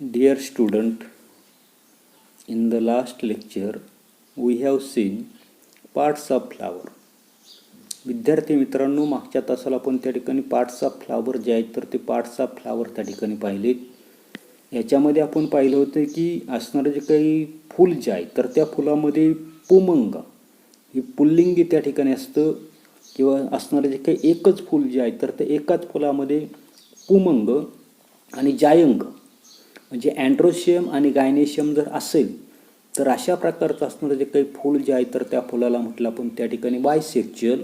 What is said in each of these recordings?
Dear student, in the last lecture we have seen parts of flower. विद्यार्थी मित्रांनो, मागच्या तासाला आपण त्या ठिकाणी पार्ट्स ऑफ फ्लावर जे आहेत तर ते पार्ट्स ऑफ फ्लावर त्या ठिकाणी पाहिले. याच्यामध्ये आपण पाहिलं होतं की असणारं जे काही फूल जे आहे तर त्या फुलामध्ये पुमंग ही पुल्लिंगी त्या ठिकाणी असतं, किंवा असणारं जे काही एकच फूल जे आहे तर ते एकाच फुलामध्ये पुमंग आणि जायंग म्हणजे अँड्रोशियम आणि गायनेशियम जर असेल तर अशा प्रकारचं असणारं जे काही फूल जे आहे तर त्या फुलाला म्हटलं आपण त्या ठिकाणी बायसेक्च्युअल,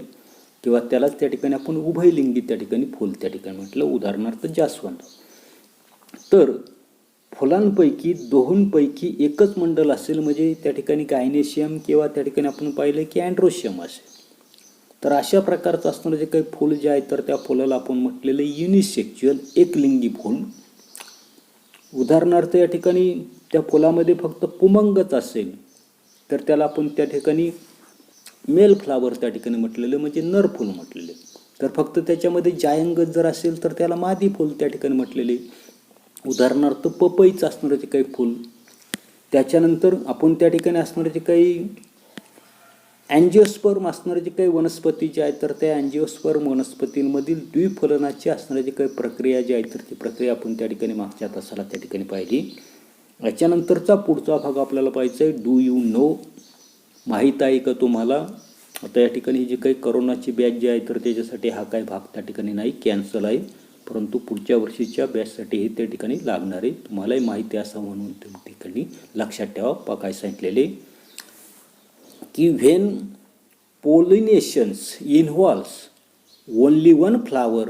किंवा त्यालाच त्या ठिकाणी आपण उभयलिंगी त्या ठिकाणी फूल त्या ठिकाणी म्हटलं. उदाहरणार्थ जास्वंद. तर फुलांपैकी दोहोंपैकी एकच मंडल असेल म्हणजे त्या ठिकाणी गायनेशियम, किंवा त्या ठिकाणी आपण पाहिलं की अँड्रोशियम असेल. तर अशा प्रकारचं असणारं जे काही फूल जे आहे तर त्या फुलाला आपण म्हटलेलं युनिसेक्च्युअल, एकलिंगी फूल. उदाहरणार्थ या ठिकाणी त्या फुलामध्ये फक्त पुमंगच असेल तर त्याला आपण त्या ठिकाणी मेल फ्लावर त्या ठिकाणी म्हटलेलं म्हणजे नर फूल म्हटलेले. तर फक्त त्याच्यामध्ये जायंगच जर असेल तर त्याला मादी फूल त्या ठिकाणी म्हटलेले. उदाहरणार्थ पपईचं असणारं जे काही फूल. त्याच्यानंतर आपण त्या ठिकाणी असणारे जे काही अँजिओस्पर्म असणारे जे काही वनस्पती जे आहेत तर त्या अँजिओस्पर्म वनस्पतींमधील द्विफलनाची असणारी जी काही प्रक्रिया जी आहे तर ती प्रक्रिया आपण त्या ठिकाणी मागच्या तासाला त्या ठिकाणी पाहिली. याच्यानंतरचा पुढचा भाग आपल्याला पाहायचा आहे डू यू नो, माहीत आहे का तुम्हाला. आता या ठिकाणी जी काही करोनाची बॅच जी आहे तर त्याच्यासाठी हा काही भाग त्या ठिकाणी नाही, कॅन्सल आहे, परंतु पुढच्या वर्षीच्या बॅचसाठी हे त्या ठिकाणी लागणार आहे. तुम्हालाही माहिती असं म्हणून त्या ठिकाणी लक्षात ठेवा. काय सांगितलेले की when pollinations involves only one flower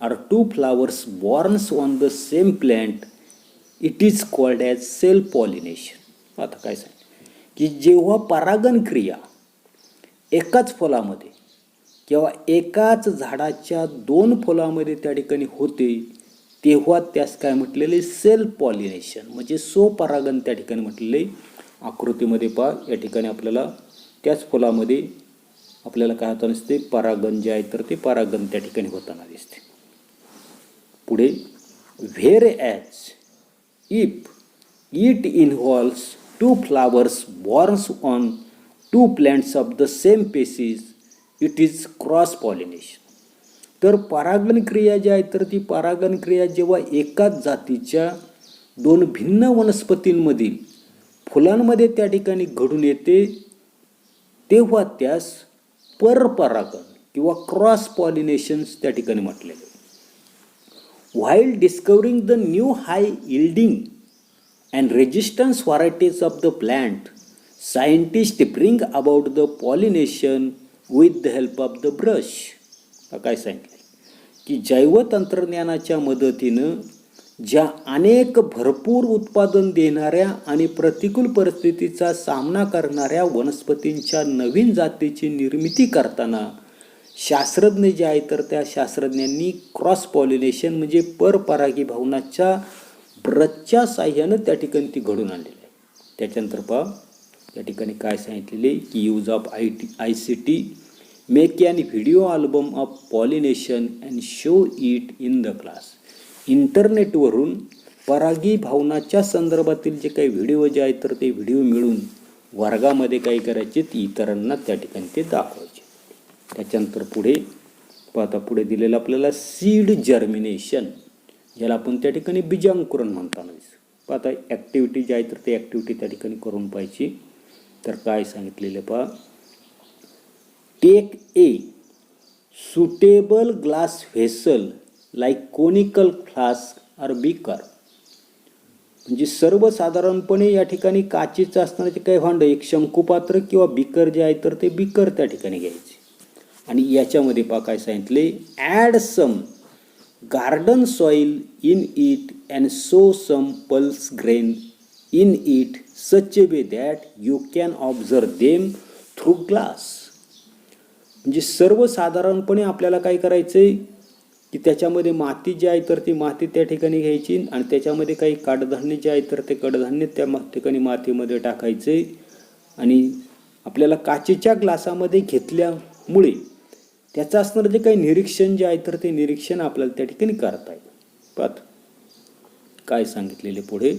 or two flowers born on the same plant, it is called as self pollination. आता काय सांग की जेव्हा परागण क्रिया एकाच फुलामध्ये किंवा एकाच झाडाच्या दोन फुलामध्ये त्या ठिकाणी होते तेव्हा त्यास काय म्हटलेले सेल्फ पॉलिनेशन म्हणजे स्वपरागण त्या ठिकाणी म्हटलेले. आकृतीमध्ये पहा, या ठिकाणी आपल्याला त्याच फुलामध्ये आपल्याला काय होताना दिसते, परागण जे आहे तर ते परागण त्या ठिकाणी होताना दिसते. पुढे where as if it involves two flowers borns on two plants of the same species, it is cross pollination. तर परागण क्रिया जी आहे तर ती परागण क्रिया जेव्हा एकाच जातीच्या दोन भिन्न वनस्पतींमधील फुलांमध्ये त्या ठिकाणी घडून येते तेव्हा त्यास परपरागण किंवा क्रॉस पॉलिनेशन्स त्या ठिकाणी म्हटलेले. While discovering the new high yielding and resistance varieties of the plant, scientists bring about the pollination with the help of the brush. काय सांगितलं की जैवतंत्रज्ञानाच्या मदतीनं ज्या अनेक भरपूर उत्पादन देणाऱ्या आणि प्रतिकूल परिस्थितीचा सामना करणाऱ्या वनस्पतींच्या नवीन जातीची निर्मिती करताना शास्त्रज्ञ जे आहे तर त्या शास्त्रज्ञांनी क्रॉस पॉलिनेशन म्हणजे परपरागी भावनाच्या ब्रशच्या साह्यानं त्या ठिकाणी ती घडून आणलेली आहे. त्याच्यानंतर पहा त्या ठिकाणी काय सांगितलेले की use of ICT, make an video album of pollination and show it in the class. इंटरनेटवरून परागी भावनाच्या संदर्भातील जे काही व्हिडिओ जे आहेत तर ते व्हिडिओ मिळून वर्गामध्ये काय करायचे, इतरांना त्या ठिकाणी ते दाखवायचे. त्याच्यानंतर पुढे पाहता पुढे दिलेलं आपल्याला सीड जर्मिनेशन, ज्याला आपण त्या ठिकाणी बीजांकुरण म्हणताना पाहता ॲक्टिव्हिटी जी आहे तर ती ॲक्टिव्हिटी त्या ठिकाणी करून पाहिजे. तर काय सांगितलेलं पहा, take a suitable glass vessel like conical flask और बीकर. म्हणजे सर्वसाधारणपणे या ठिकाणी काचेचं असणारं जे काही भांडं, एक शंकुपात्र किंवा बीकर जे आहे तर ते बीकर त्या ठिकाणी घ्यायचे. आणि याच्यामध्ये पहा काय सांगितले, add some garden soil in it and so some pulse grain in it such a way that you can observe them through glass. म्हणजे सर्वसाधारणपणे आपल्याला काय करायचं आहे की त्याच्यामध्ये माती जी आहे तर ती माती त्या ठिकाणी घ्यायची आणि त्याच्यामध्ये काही कडधान्य जे आहे तर ते कडधान्य त्या ठिकाणी मातीमध्ये टाकायचे. आणि आपल्याला काचेच्या ग्लासामध्ये घेतल्यामुळे त्याचं असणारं जे काही निरीक्षण जे आहे तर ते निरीक्षण आपल्याला त्या ठिकाणी करता येईल. पाहत काय सांगितलेले पुढे,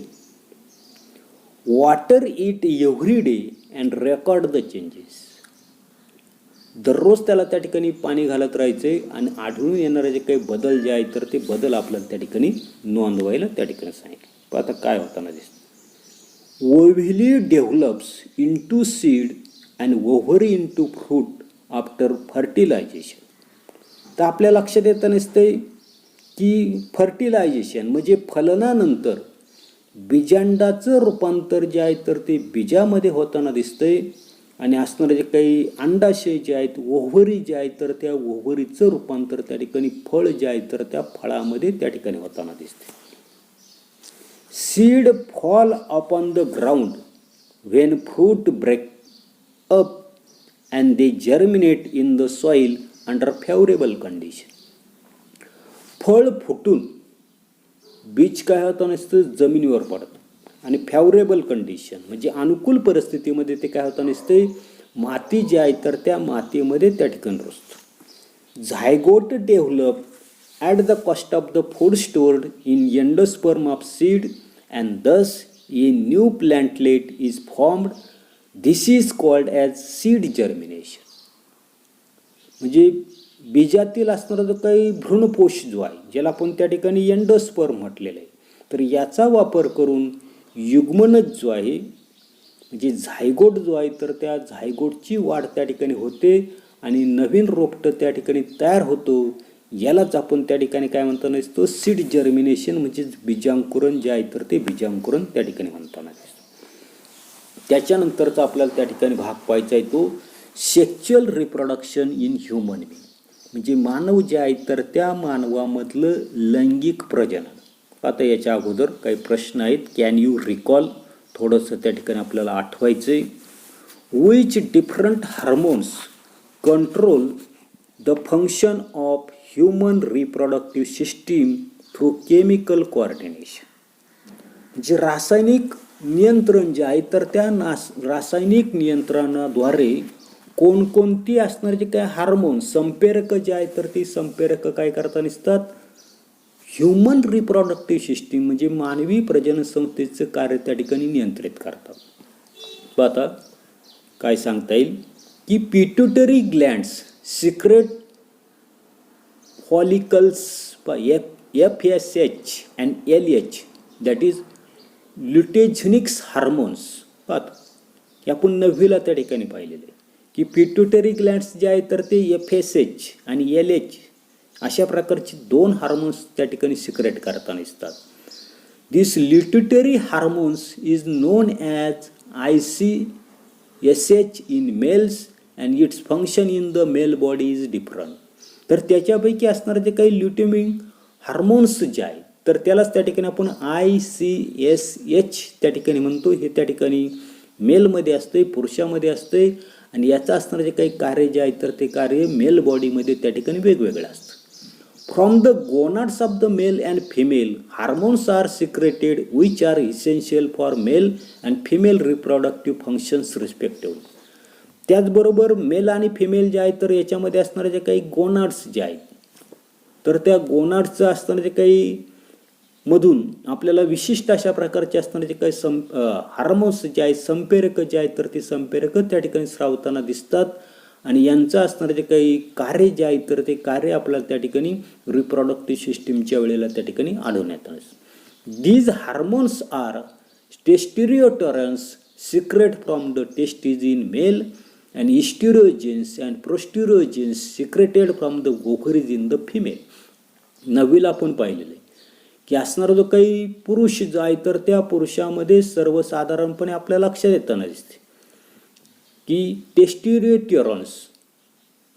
water it every day and record the changes. दररोज त्याला त्या ठिकाणी पाणी घालत राहायचे आणि आढळून येणारे जे काही बदल जे आहेत तर ते बदल आपल्याला त्या ठिकाणी नोंदवायला त्या ठिकाणी सांगितलं. पण आता काय होताना दिसतं, ovule develops into seed and ovary into fruit after fertilisation. तर आपल्या लक्षात येतं नसते की फर्टिलायझेशन म्हणजे फलनानंतर बीजांडाचं रूपांतर जे आहे तर ते बीजामध्ये होताना दिसतंय आणि असणारे जे काही अंडाशय जे आहेत, ओव्हरी जे आहेत तर त्या ओव्हरीचं रूपांतर त्या ठिकाणी फळ जे आहे तर त्या फळामध्ये त्या ठिकाणी होताना दिसते. Seed fall upon the ground when fruit break up and they germinate in the soil under favourable condition. फळ फुटून बीज काय होतं नसतं, जमिनीवर पडतं आणि फेवरेबल कंडिशन म्हणजे अनुकूल परिस्थितीमध्ये ते काय होतं नसते, माती जी आहे तर त्या मातीमध्ये त्या ठिकाणी रुजतं. Zygote develop at the cost of the food stored in endosperm of seed and thus a new plantlet is formed. This is called as seed germination. म्हणजे बीजातील असणारा जो काही भ्रूणपोष जो आहे ज्याला आपण त्या ठिकाणी एंडोस्पर्म म्हटलेलं आहे, तर याचा वापर करून युग्मनज जो आहे म्हणजे झायगोट जो आहे तर त्या झायगोटची वाढ त्या ठिकाणी होते आणि नवीन रोपटं त्या ठिकाणी तयार होतो. यालाच आपण त्या ठिकाणी काय म्हणताना दिसतो, सीड जर्मिनेशन म्हणजे बीजांकुरण जे आहे तर ते बीजांकुरण त्या ठिकाणी म्हणताना दिसतो. त्याच्यानंतरचा आपल्याला त्या ठिकाणी भाग पाहायचा आहे तो sexual reproduction in human being म्हणजे मानव जे आहे तर त्या मानवामधलं लैंगिक प्रजनन. आता याच्या अगोदर काही प्रश्न आहेत, कॅन यू रिकॉल, थोडंसं त्या ठिकाणी आपल्याला आठवायचं आहे. Which different hormones control the function of human reproductive system through chemical coordination. म्हणजे रासायनिक नियंत्रण जे आहे तर त्या रासायनिक नियंत्रणाद्वारे कोणकोणती असणारे जे काही हार्मोन संप्रेरक जे आहेत तर ती संप्रेरक काय करता नसतात, ह्युमन रिप्रोडक्टिव्ह सिस्टीम म्हणजे मानवी प्रजनन संस्थेचं कार्य त्या ठिकाणी नियंत्रित करतात. आता काय सांगता येईल की pituitary glands secrete follicles FSH and LH that is luteinising hormones. पाहता हे आपण 9वीला त्या ठिकाणी पाहिलेले की पिट्युटरी ग्लँड्स जे आहेत तर ते FSH आणि LH अशा प्रकारची 2 हार्मोन्स त्या ठिकाणी सिक्रेट करताना दिसतात. दिस ल्युटेटरी hormones is known as ICSH in males and its function in the male body is different. तर त्याच्यापैकी असणारे जे काही ल्युटेमिन हार्मोन्स जे आहेत तर त्यालाच त्या ठिकाणी आपण ICSH त्या ठिकाणी म्हणतो. हे त्या ठिकाणी मेलमध्ये असते, पुरुषामध्ये असते आणि याचं असणारं जे काही कार्य जे आहे तर ते कार्य मेल बॉडीमध्ये त्या ठिकाणी वेगवेगळं असतं. From the gonads of the male and female hormones are secreted which are essential for male and female reproductive functions respectively. त्याचबरोबर मेल आणि फिमेल जे आहेत तर याच्यामध्ये असणारे जे काही गोनाड्स जे आहेत तर त्या गोनाड्सचं असणारे जे काही मधून आपल्याला विशिष्ट अशा प्रकारचे असणारे जे काही हार्मोन्स जे आहेत संप्रेरक जे आहेत तर ते संप्रेरक त्या ठिकाणी स्रावताना दिसतात आणि यांचं असणारे जे काही कार्य जे आहेत तर ते कार्य आपल्याला त्या ठिकाणी रिप्रोडक्टिव्ह सिस्टीमच्या वेळेला त्या ठिकाणी आढळून येतात. These hormones are testosterones secrete from the testes in male and estrogens and progesterones secreted from the ovaries in the female. 9वीला आपण पाहिलेलं आहे की असणारा जो काही पुरुष जो आहे तर त्या पुरुषामध्ये सर्वसाधारणपणे आपल्या लक्षात येताना दिसते की टेस्टिरियोटॉरन्स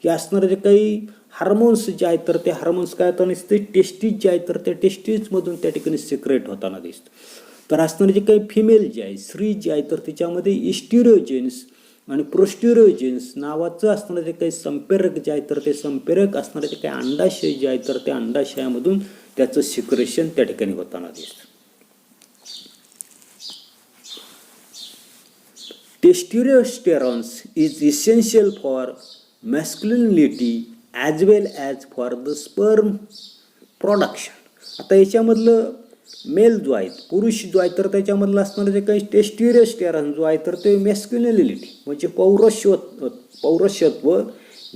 हे असणारे जे काही हार्मोन्स जे आहेत तर ते हार्मोन्स काय होताना दिसते, टेस्टीज जे आहेत तर त्या टेस्टीजमधून त्या ठिकाणी सिक्रेट होताना दिसतं. तर असणारे जे काही फिमेल जे आहे, स्त्री जी आहे तर त्याच्यामध्ये इस्टिरोजेन्स आणि प्रोस्टिरोजेन्स नावाचं असणारं जे काही संप्रेरक जे आहे तर ते संप्रेरक असणारे जे काही अंडाशय जे आहे तर त्या अंडाशयामधून त्याचं सिक्रेशन त्या ठिकाणी होताना दिसतं. Testosterones is essential for masculinity as well as for the sperm production. आता याच्यामधलं मेल जो आहे, पुरुष जो आहे तर त्याच्यामधला असणारं जे काही टेस्टिरोस्टेरॉन जो आहे तर ते मॅस्क्युलिनिटी म्हणजे पौरुषत्व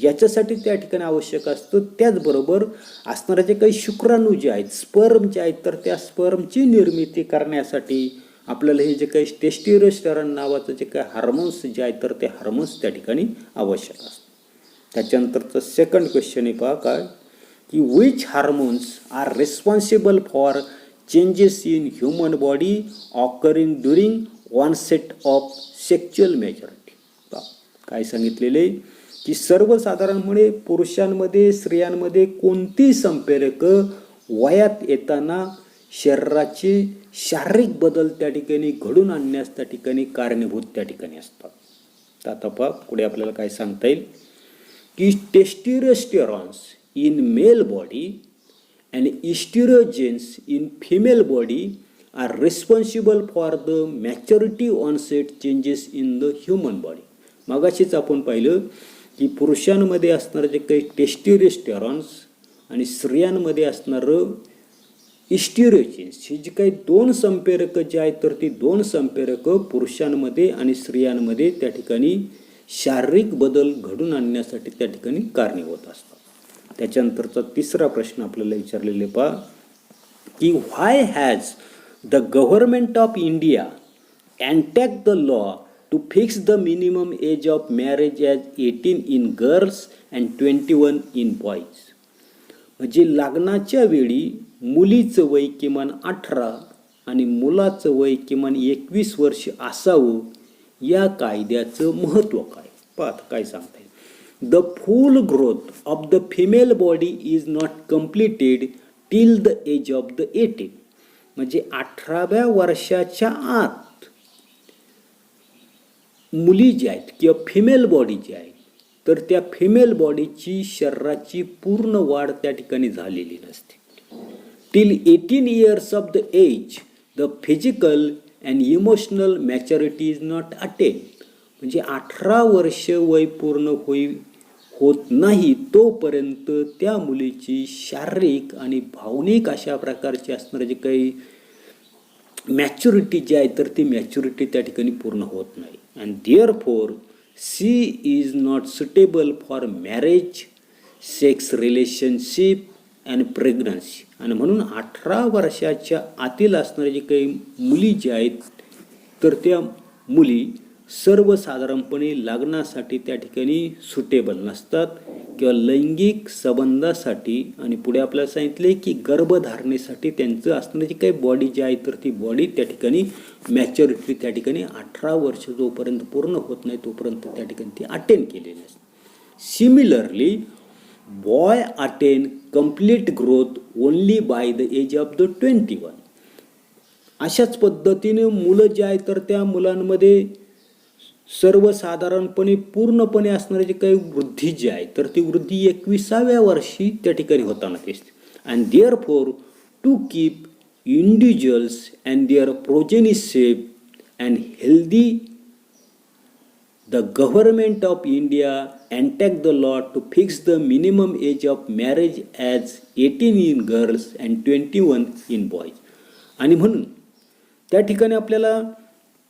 याच्यासाठी त्या ठिकाणी आवश्यक असतं. त्याचबरोबर असणारे जे काही शुक्राणू जे आहेत, स्पर्म जे आहेत तर त्या स्पर्मची निर्मिती करण्यासाठी आपल्याला हे जे काही टेस्टिरोस्टेरॉन नावाचं जे काही हार्मोन्स जे आहेत तर ते हार्मोन्स त्या ठिकाणी आवश्यक असतात. त्याच्यानंतरचं सेकंड क्वेश्चन आहे पहा काय, की which hormones are responsible for changes in human body occurring during onset of sexual maturity. काय सांगितलेले की सर्वसाधारणपणे पुरुषांमध्ये स्त्रियांमध्ये कोणती संप्रेरक वयात येताना शरीराचे शारीरिक बदल त्या ठिकाणी घडून आणण्यास त्या ठिकाणी कारणीभूत त्या ठिकाणी असतात. तर आता पहा पुढे आपल्याला काय सांगता येईल की testosterones in male body and estrogens in female body are responsible for the maturity onset changes in the human body. मगाशीच आपण पाहिलं की पुरुषांमध्ये असणारं जे काही टेस्टिरोस्टेरॉन्स आणि स्त्रियांमध्ये असणारं इस्ट्रोजेन्स ही जी काही दोन संप्रेरक जे आहेत तर ती दोन संप्रेरक पुरुषांमध्ये आणि स्त्रियांमध्ये त्या ठिकाणी शारीरिक बदल घडून आणण्यासाठी त्या ठिकाणी कारणीभूत असतात. त्याच्यानंतरचा तिसरा प्रश्न आपल्याला विचारलेले पहा की why has the government of India enact the law to fix the minimum age of marriage as 18 in girls and 21 in boys. म्हणजे लग्नाच्या वेळी मुलीचं वय किमान 18 आणि मुलाचं वय किमान 21 वर्ष असावं या कायद्याचं महत्त्व काय. पाहत काय सांगता येईल. The full growth of the female body is not completed till the age of the 18. म्हणजे 18व्या वर्षाच्या आत मुली ज्या आहेत किंवा फिमेल बॉडी जी आहे तर त्या फिमेल बॉडीची शरीराची पूर्ण वाढ त्या ठिकाणी झालेली नसते. Till 18 years of the age the physical and emotional maturity is not attained. म्हणजे 18 वर्ष वय पूर्ण होत नाही तोपर्यंत त्या मुलीची शारीरिक आणि भावनिक अशा प्रकारची असणारे जे काही मॅच्युरिटी जी आहे तर ती मॅच्युरिटी त्या ठिकाणी पूर्ण होत नाही. And therefore she is not suitable for marriage, sex relationship and pregnancy. आणि म्हणून 18 वर्षाच्या आतील असणारे जे काही मुली ज्या आहेत तर त्या मुली सर्वसाधारणपणे लग्नासाठी त्या ठिकाणी सुटेबल नसतात किंवा लैंगिक संबंधासाठी आणि पुढे आपल्याला सांगितले की गर्भधारणेसाठी त्यांचं असणारी जी काही बॉडी जी आहे तर ती बॉडी त्या ठिकाणी मॅच्युरिटी त्या ठिकाणी 18 वर्ष जोपर्यंत पूर्ण होत नाही तोपर्यंत त्या ठिकाणी ती अटेन केलेली असते. Similarly boy attain complete growth only by the age of the 21. अशाच पद्धतीने मुलं जे आहे तर त्या मुलांमध्ये सर्वसाधारणपणे पूर्णपणे असणारी जी काही वृद्धी जी आहे तर ती वृद्धी 21व्या वर्षी त्या ठिकाणी होताना दिसते. And therefore to keep individuals and their progeny safe and healthy the government of India enact the law to fix the minimum age of marriage as 18 in girls and 21 in boys. आणि म्हणून त्या ठिकाणी आपल्याला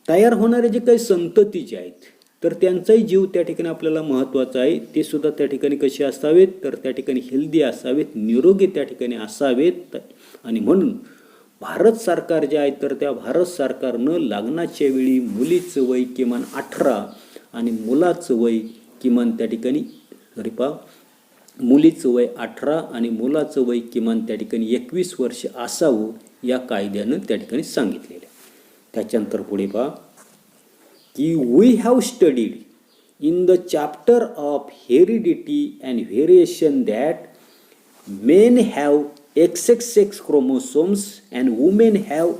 तयार होणारे जे काही संतती जे आहेत तर त्यांचाही जीव त्या ठिकाणी आपल्याला महत्त्वाचा आहे. ते सुद्धा त्या ठिकाणी कसे असावेत तर त्या ठिकाणी हेल्दी असावेत, निरोगी त्या ठिकाणी असावेत. आणि म्हणून भारत सरकार जे आहे तर त्या भारत सरकारनं लग्नाच्या वेळी मुलीचं वय किमान 18 आणि मुलाचं वय किमान त्या ठिकाणी मुलीचं वय 18 आणि मुलाचं वय किमान त्या ठिकाणी 21 वर्ष असावं या कायद्यानं त्या ठिकाणी सांगितलेलं आहे. त्याच्यानंतर पुढे पहा की we have studied in the chapter of heredity and variation that men have XX chromosomes and women have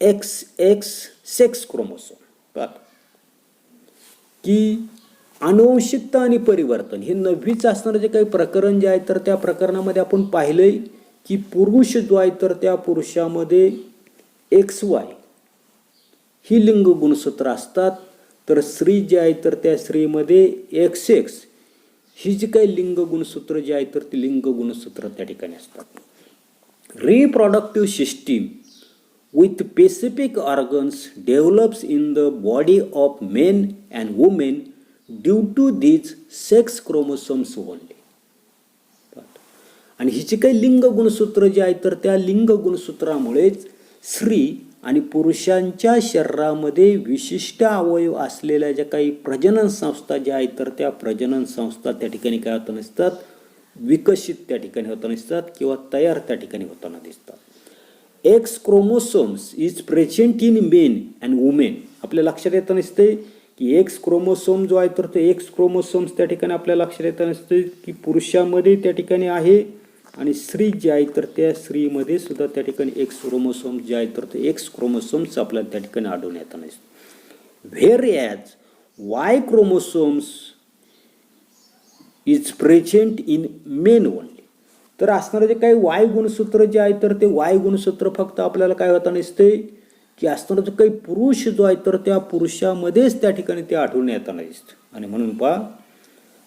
XX chromosome. की अनुवंशिकता आणि परिवर्तन हे 9वीच असणारं जे काही प्रकरण जे आहे तर त्या प्रकरणामध्ये आपण पाहिलंय की पुरुष जो आहे तर त्या पुरुषामध्ये XY ही लिंग गुणसूत्र असतात तर स्त्री जी आहे तर त्या स्त्रीमध्ये XX ही जी काही लिंग गुणसूत्र जी आहे तर ती लिंग गुणसूत्र त्या ठिकाणी असतात. reproductive system with specific organs develops in the body of men and women due to these sex chromosomes only. आणि हिचे काही लिंग गुणसूत्र जे आहे तर त्या लिंग गुणसूत्रामुळेच स्त्री आणि पुरुषांच्या शरीरामध्ये विशिष्ट अवयव असलेल्या ज्या काही प्रजनन संस्था ज्या आहेत तर त्या प्रजनन संस्था त्या ठिकाणी काय होताना दिसतात, विकसित त्या ठिकाणी होताना दिसतात किंवा तयार त्या ठिकाणी होताना दिसतात. X chromosomes is present in men and women. आपल्या लक्षात येताना दिसते की एक्स क्रोमोसोम जो आहे तर ते एक्स क्रोमोसोम्स त्या ठिकाणी आपल्या लक्षात येताना दिसते की पुरुषामध्ये त्या ठिकाणी आहे आणि स्त्री जे आहे तर त्या स्त्रीमध्ये सुद्धा त्या ठिकाणी एक्स क्रोमोसोम जे आहे तर ते एक्स क्रोमोसोम्स आपल्याला त्या ठिकाणी आढळून येताना दिसते. Whereas Y chromosomes is present in main only. तर असणारे जे काही वाय गुणसूत्र जे आहे तर ते वाय गुणसूत्र फक्त आपल्याला काय होताना दिसते की असणारा जो काही पुरुष जो आहे तर त्या पुरुषामध्येच त्या ठिकाणी ते आढळून येताना दिसतं. आणि म्हणून पहा,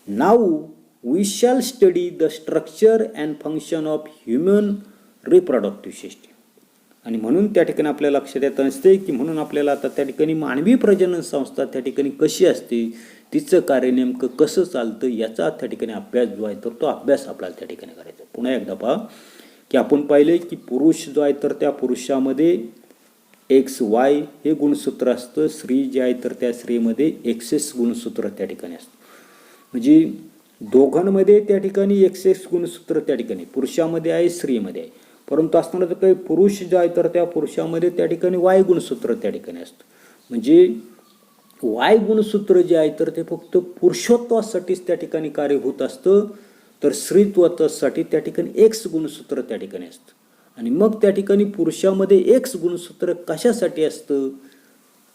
now we shall study the structure and function of human reproductive system. आणि म्हणून त्या ठिकाणी आपल्या लक्षात येत असते की म्हणून आपल्याला आता त्या ठिकाणी मानवी प्रजनन संस्था त्या ठिकाणी कशी असते, तिचं कार्य नेमकं कसं चालतं याचा त्या ठिकाणी अभ्यास जो आहे तर तो अभ्यास आपल्याला त्या ठिकाणी करायचा. पुन्हा एकदा पहा की आपण पाहिले की पुरुष जो आहे तर त्या पुरुषामध्ये एक्स वाय हे गुणसूत्र असतं, स्त्री जे आहे तर त्या स्त्रीमध्ये एक्सेस गुणसूत्र त्या ठिकाणी असतं. म्हणजे दोघांमध्ये त्या ठिकाणी एक्सेस गुणसूत्र त्या ठिकाणी पुरुषामध्ये आहे, स्त्रीमध्ये आहे. परंतु असताना जर काही पुरुष जे आहे तर त्या पुरुषामध्ये त्या ठिकाणी वाय गुणसूत्र त्या ठिकाणी असतं. म्हणजे वाय गुणसूत्र जे आहे तर ते फक्त पुरुषत्वासाठीच त्या ठिकाणी कार्य होत असतं, तर स्त्रीत्वासाठी त्या ठिकाणी एक्स गुणसूत्र त्या ठिकाणी असतं. आणि मग त्या ठिकाणी पुरुषामध्ये एक्स गुणसूत्र कशासाठी असतं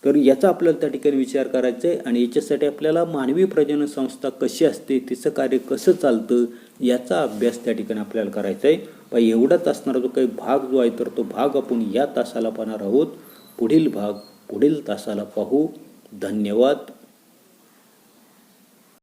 तर याचा आपल्याला त्या ठिकाणी विचार करायचा आहे. आणि याच्यासाठी आपल्याला मानवी प्रजनन संस्था कशी असते, तिचं कार्य कसं चालतं याचा अभ्यास त्या ठिकाणी आपल्याला करायचा आहे. पण एवढाच असणारा जो काही भाग जो आहे तर तो भाग आपण या तासाला पाहणार आहोत. पुढील भाग पुढील तासाला पाहू. धन्यवाद.